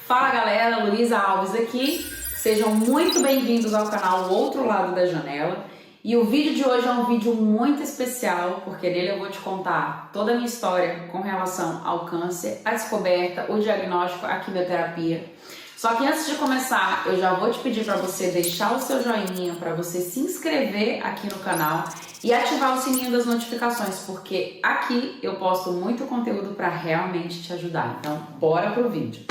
Fala galera, Luísa Alves aqui, sejam muito bem-vindos ao canal O Outro Lado da Janela. E o vídeo de hoje é um vídeo muito especial, porque nele eu vou te contar toda a minha história com relação ao câncer, a descoberta, o diagnóstico, a quimioterapia. Só que antes de começar, eu já vou te pedir para você deixar o seu joinha, para você se inscrever aqui no canal e ativar o sininho das notificações, porque aqui eu posto muito conteúdo para realmente te ajudar. Então, bora pro vídeo.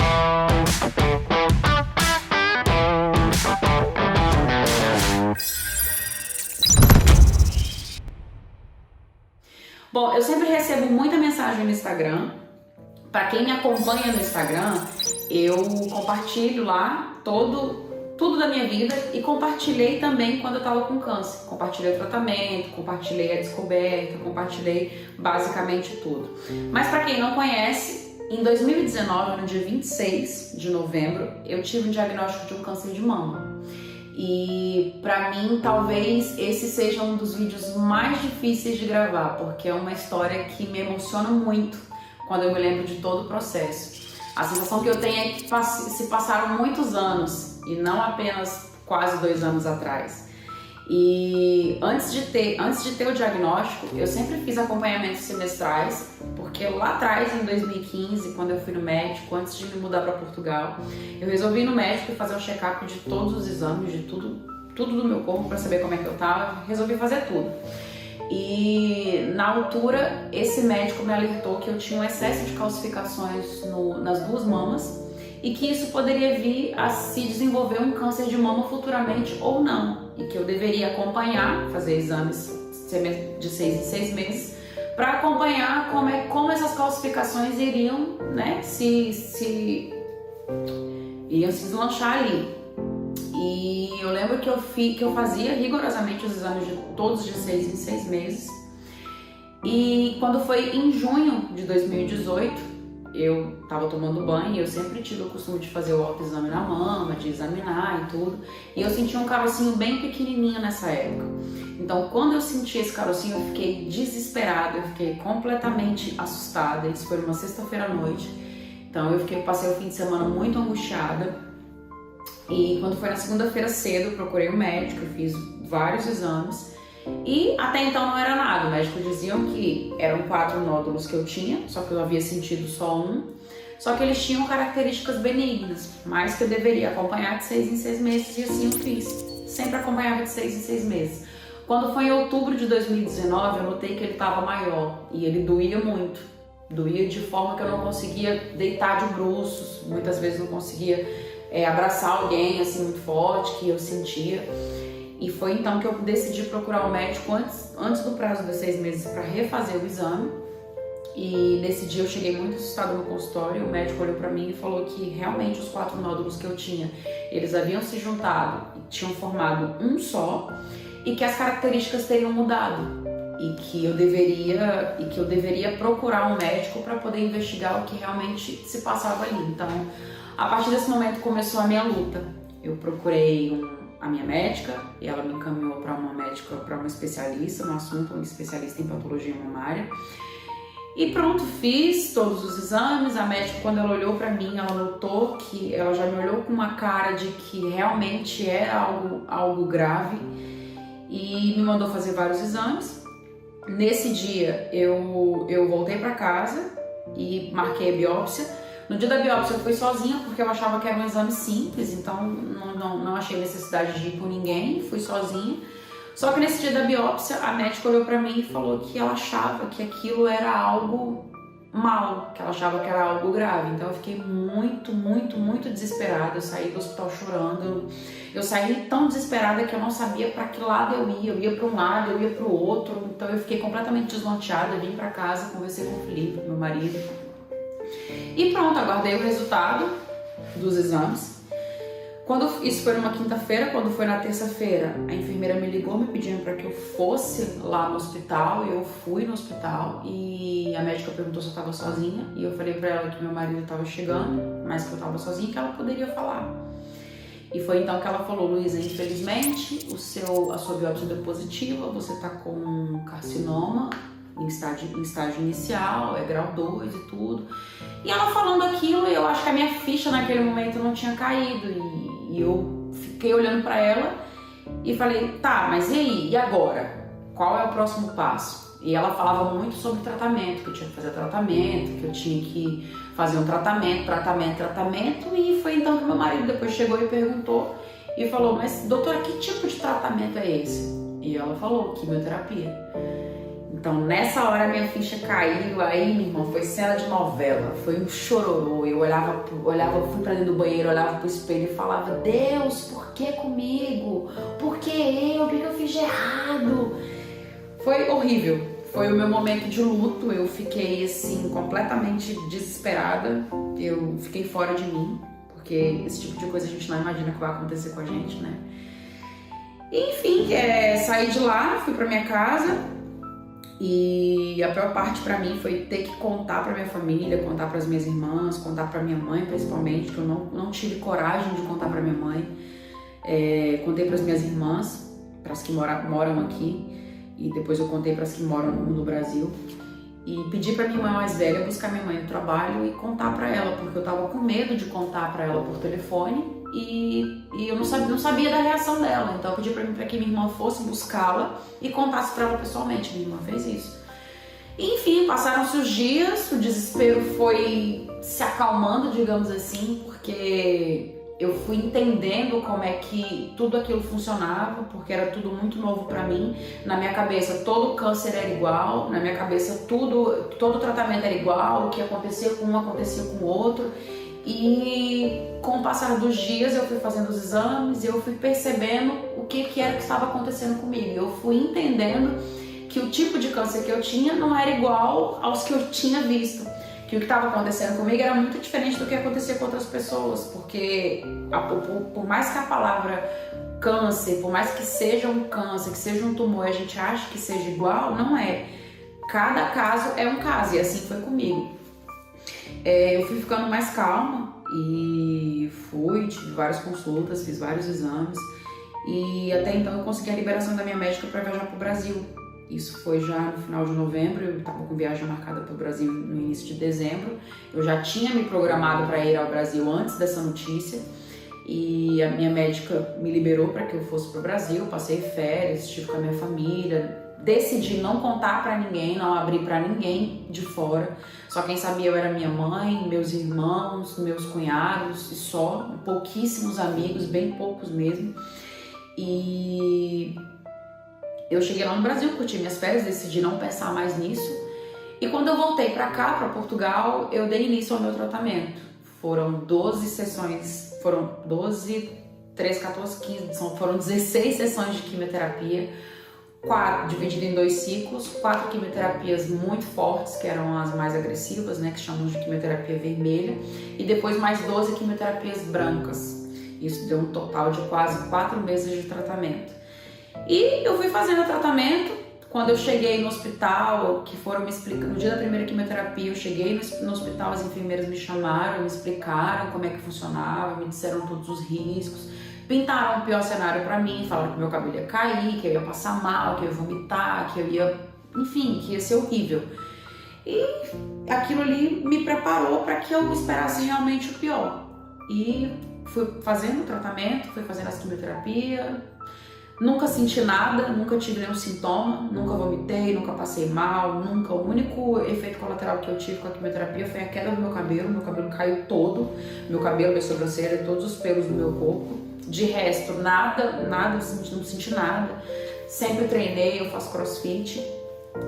Bom, eu sempre recebo muita mensagem no Instagram. Para quem me acompanha no Instagram, eu compartilho lá tudo da minha vida e compartilhei também quando eu estava com câncer. Compartilhei o tratamento, compartilhei a descoberta, compartilhei basicamente tudo. Mas para quem não conhece, em 2019, no dia 26 de novembro, eu tive um diagnóstico de um câncer de mama. E pra mim, talvez esse seja um dos vídeos mais difíceis de gravar, porque é uma história que me emociona muito quando eu me lembro de todo o processo. A sensação que eu tenho é que se passaram muitos anos e não apenas quase 2 anos atrás. E antes de ter o diagnóstico, eu sempre fiz acompanhamentos semestrais, porque lá atrás, em 2015, quando eu fui no médico, antes de me mudar para Portugal, eu resolvi ir no médico e fazer um check-up de todos os exames, de tudo do meu corpo para saber como é que eu tava. Resolvi fazer tudo. E na altura, esse médico me alertou que eu tinha um excesso de calcificações nas 2 mamas e que isso poderia vir a se desenvolver um câncer de mama futuramente ou não, e que eu deveria acompanhar, fazer exames de 6 em 6 meses para acompanhar como essas calcificações iriam, né, se deslanchar ali. E eu lembro que eu fazia rigorosamente os exames de todos de 6 em 6 meses. E quando foi em junho de 2018, eu tava tomando banho e eu sempre tive o costume de fazer o autoexame na mama, de examinar e tudo. E eu senti um carocinho bem pequenininho nessa época. Então, quando eu senti esse carocinho, eu fiquei desesperada, eu fiquei completamente assustada. Isso foi uma sexta-feira à noite. Então, passei o fim de semana muito angustiada. E quando foi na segunda-feira cedo, eu procurei um médico, eu fiz vários exames. E até então não era nada, o médico diziam que eram 4 nódulos que eu tinha, só que eu havia sentido só um. Só que eles tinham características benignas, mas que eu deveria acompanhar de 6 em 6 meses, e assim eu fiz. Sempre acompanhava de 6 em 6 meses. Quando foi em outubro de 2019, eu notei que ele estava maior e ele doía muito. Doía de forma que eu não conseguia deitar de bruços, muitas vezes não conseguia abraçar alguém assim muito forte, que eu sentia. E foi então que eu decidi procurar um médico antes do prazo dos 6 meses para refazer o exame. E nesse dia eu cheguei muito assustada no consultório. O médico olhou para mim e falou que realmente os 4 nódulos que eu tinha, eles haviam se juntado e tinham formado um só, e que as características teriam mudado e que eu deveria procurar um médico para poder investigar o que realmente se passava ali. Então, a partir desse momento começou a minha luta. Eu procurei a minha médica e ela me encaminhou para uma especialista no assunto, uma especialista em patologia mamária. E pronto, fiz todos os exames. A médica, quando ela olhou para mim, ela notou que ela já me olhou com uma cara de que realmente era algo grave e me mandou fazer vários exames. Nesse dia eu voltei para casa e marquei a biópsia. No dia da biópsia eu fui sozinha porque eu achava que era um exame simples, então não achei necessidade de ir com ninguém, fui sozinha. Só que nesse dia da biópsia a médica olhou pra mim e falou que ela achava que aquilo era algo mal, que ela achava que era algo grave. Então eu fiquei muito, muito, muito desesperada. Eu saí do hospital chorando. Eu saí tão desesperada que eu não sabia para que lado eu ia. Eu ia para um lado, eu ia para o outro. Então eu fiquei completamente desnorteada. Vim para casa, conversei com o Felipe, meu marido. E pronto, aguardei o resultado dos exames. Isso foi numa quinta-feira. Quando foi na terça-feira, a enfermeira me ligou me pedindo para que eu fosse lá no hospital. Eu fui no hospital e a médica perguntou se eu estava sozinha. E eu falei para ela que meu marido estava chegando, mas que eu estava sozinha e que ela poderia falar. E foi então que ela falou: Luísa, infelizmente a sua biópsia deu positiva, você está com carcinoma em estágio inicial, é grau 2 e tudo. E ela falando aquilo, eu acho que a minha ficha naquele momento não tinha caído. E eu fiquei olhando pra ela e falei, tá, mas e aí? E agora? Qual é o próximo passo? E ela falava muito sobre tratamento, que eu tinha que fazer tratamento, que eu tinha que fazer um tratamento. E foi então que meu marido depois chegou e perguntou e falou, mas doutora, que tipo de tratamento é esse? E ela falou, quimioterapia. Então nessa hora minha ficha caiu, aí minha irmã, foi cena de novela, foi um chororô. Eu olhava, fui pra dentro do banheiro, olhava pro espelho e falava, Deus, por que comigo? Por que eu? O que eu fiz de errado? Foi horrível, foi o meu momento de luto, eu fiquei assim completamente desesperada, eu fiquei fora de mim, porque esse tipo de coisa a gente não imagina que vai acontecer com a gente, né? Enfim, saí de lá, fui pra minha casa e a pior parte pra mim foi ter que contar pra minha família, contar pras minhas irmãs, contar pra minha mãe principalmente, que eu não tive coragem de contar pra minha mãe. Contei pras minhas irmãs, pras que moram aqui, e depois eu contei pras que moram no Brasil. E pedi pra minha irmã mais velha buscar minha mãe no trabalho e contar pra ela, porque eu tava com medo de contar pra ela por telefone e eu não sabia da reação dela. Então eu pedi pra que minha irmã fosse buscá-la e contasse pra ela pessoalmente. Minha irmã fez isso. Enfim, passaram-se os dias, o desespero foi se acalmando, digamos assim, porque eu fui entendendo como é que tudo aquilo funcionava, porque era tudo muito novo pra mim. Na minha cabeça todo câncer era igual, na minha cabeça todo tratamento era igual, o que acontecia com um acontecia com o outro. E com o passar dos dias eu fui fazendo os exames e eu fui percebendo o que era que estava acontecendo comigo. Eu fui entendendo que o tipo de câncer que eu tinha não era igual aos que eu tinha visto. Que o que estava acontecendo comigo era muito diferente do que acontecia com outras pessoas, porque por mais que a palavra câncer, por mais que seja um câncer, que seja um tumor, a gente acha que seja igual, não é. Cada caso é um caso, e assim foi comigo. Eu fui ficando mais calma e tive várias consultas, fiz vários exames, e até então eu consegui a liberação da minha médica para viajar para o Brasil. Isso foi já no final de novembro, eu estava com viagem marcada para o Brasil no início de dezembro. Eu já tinha me programado para ir ao Brasil antes dessa notícia e a minha médica me liberou para que eu fosse para o Brasil. Passei férias, estive com a minha família, decidi não contar para ninguém, não abrir para ninguém de fora. Só quem sabia eu era minha mãe, meus irmãos, meus cunhados e só, pouquíssimos amigos, bem poucos mesmo. E eu cheguei lá no Brasil, curti minhas férias, decidi não pensar mais nisso. E quando eu voltei pra cá, pra Portugal, eu dei início ao meu tratamento. Foram 12 sessões, foram 12, 13, 14, 15, foram 16 sessões de quimioterapia, 4 dividido em 2 ciclos, 4 quimioterapias muito fortes, que eram as mais agressivas, né, que chamamos de quimioterapia vermelha, e depois mais 12 quimioterapias brancas. Isso deu um total de quase 4 meses de tratamento. E eu fui fazendo o tratamento. Quando eu cheguei no hospital, que foram me explicar, no dia da primeira quimioterapia, eu cheguei no hospital, as enfermeiras me chamaram, me explicaram como é que funcionava, me disseram todos os riscos, pintaram o pior cenário pra mim, falaram que meu cabelo ia cair, que eu ia passar mal, que eu ia vomitar, que eu ia, enfim, que ia ser horrível. E aquilo ali me preparou para que eu esperasse realmente o pior. E fui fazendo o tratamento, fui fazendo as quimioterapias. Nunca senti nada, nunca tive nenhum sintoma, nunca vomitei, nunca passei mal, nunca. O único efeito colateral que eu tive com a quimioterapia foi a queda do meu cabelo caiu todo, meu cabelo, minha sobrancelha, todos os pelos do meu corpo. De resto, nada, não senti nada. Sempre treinei, eu faço crossfit,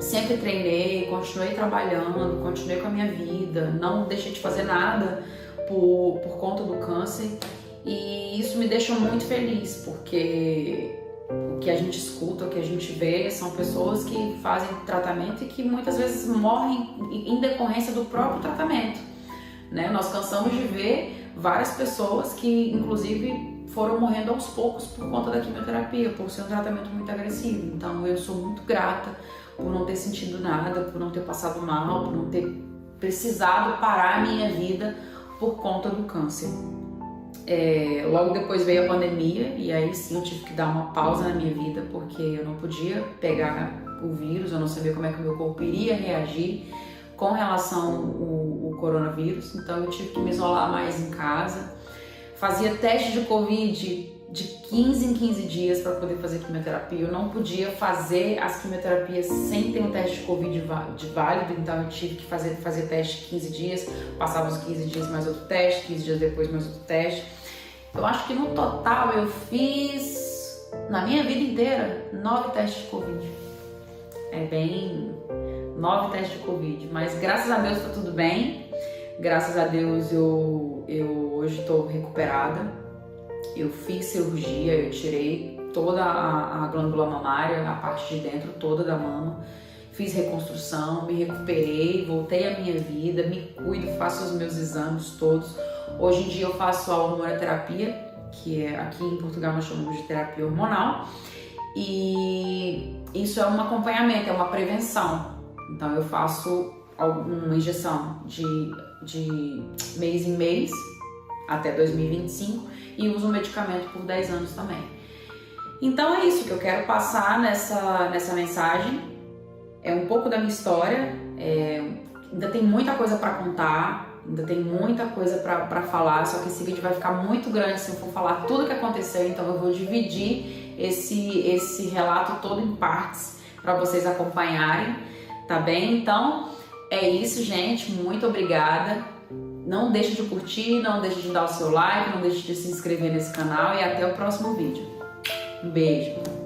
sempre treinei, continuei trabalhando, continuei com a minha vida, não deixei de fazer nada por conta do câncer. E isso me deixa muito feliz, porque o que a gente escuta, o que a gente vê são pessoas que fazem tratamento e que muitas vezes morrem em decorrência do próprio tratamento, né? Nós cansamos de ver várias pessoas que inclusive foram morrendo aos poucos por conta da quimioterapia, por ser um tratamento muito agressivo. Então eu sou muito grata por não ter sentido nada, por não ter passado mal, por não ter precisado parar a minha vida por conta do câncer. Logo depois veio a pandemia e aí sim eu tive que dar uma pausa na minha vida, porque eu não podia pegar o vírus, eu não sabia como é que o meu corpo iria reagir com relação ao coronavírus, então eu tive que me isolar mais em casa. Fazia teste de Covid de 15 em 15 dias para poder fazer quimioterapia. Eu não podia fazer as quimioterapias sem ter um teste de Covid válido, então eu tive que fazer teste 15 dias, passava os 15 dias mais outro teste, 15 dias depois mais outro teste. Eu acho que no total eu fiz, na minha vida inteira, 9 testes de Covid. 9 testes de Covid, mas graças a Deus tá tudo bem. Graças a Deus eu hoje estou recuperada. Eu fiz cirurgia, eu tirei toda a glândula mamária, a parte de dentro toda da mama. Fiz reconstrução, me recuperei, voltei à minha vida, me cuido, faço os meus exames todos. Hoje em dia eu faço a hormonoterapia, que é aqui em Portugal nós chamamos de terapia hormonal. E isso é um acompanhamento, é uma prevenção. Então eu faço uma injeção de mês em mês até 2025 e uso o medicamento por 10 anos também. Então é isso que eu quero passar nessa mensagem. É um pouco da minha história, ainda tem muita coisa para contar, ainda tem muita coisa para falar, só que esse vídeo vai ficar muito grande se eu for falar tudo o que aconteceu, então eu vou dividir esse relato todo em partes para vocês acompanharem, tá bem? Então é isso, gente, muito obrigada. Não deixe de curtir, não deixe de dar o seu like, não deixe de se inscrever nesse canal e até o próximo vídeo. Um beijo!